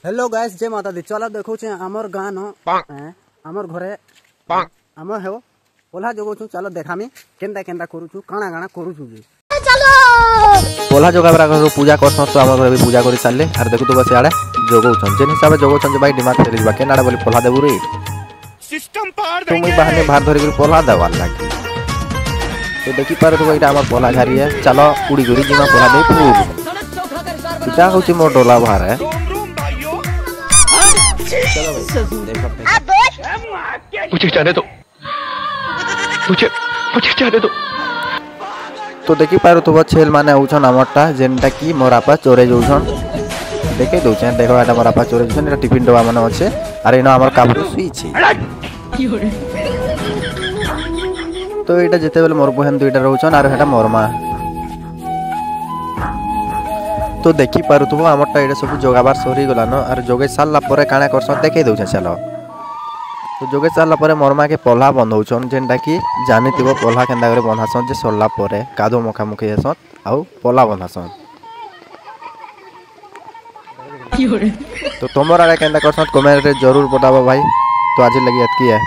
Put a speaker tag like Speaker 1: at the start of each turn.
Speaker 1: Hello guys, जय माता दी। चलो देखो आमर गाँ न आमर घरे आम हे पोला जगौछु। चलो देखामी केनता केनता करूछु, काଣା काଣା करूछु जे चलो
Speaker 2: पोला जगाबरा घर पूजा करछन। तो हमर घर भी पूजा करि सारले आर देखु तो बस आड़े जगौछन जेन हिसाब से जगौछन जे भाई दिमाग फेरि दिबा केनाडा बोली पोला देबु रे सिस्टम पार देंगे। तुम बहाने भार धरि के पोला देवार लागी तो देखि पारे तो एटा हमर पोला घारी है। चलो उड़ी गुरी जिमा पोला दे फूल इटा होची मोर डोला भार है। चलो भाई
Speaker 3: मुझे जाने दो, मुझे जाने दो।
Speaker 2: तो देखि पारो तो छेल माने होछन हमरटा जेनटा की मोर आपा चोरे जोछन देखे दोछन। देखो एटा मोर आपा चोरे जोछन। एटा टिफिन डबा माने আছে আর এনা আমার কাবু সুইছে। तो एटा जेते बेले मोर बहन दुइटा रहउछन और एटा मोर मा। तो देखि पारो तो हमरटा एटा सब जोगाबार सरी गलानो और जोगे सालला परे काना करसन देखे दोछन। चलो तो जोगे सारला परे मोरमा के पोला बंधौछन जेनटा की जानिथिबो पोला केनदा करे बंधासन जे सरला परे कादो मुखा मुखी हेसन आउ पोला बंधासन। तो तुमर आरे केनदा करसन कमेंट रे जरूर बताबो भाई। तो आज लगी एतकी है।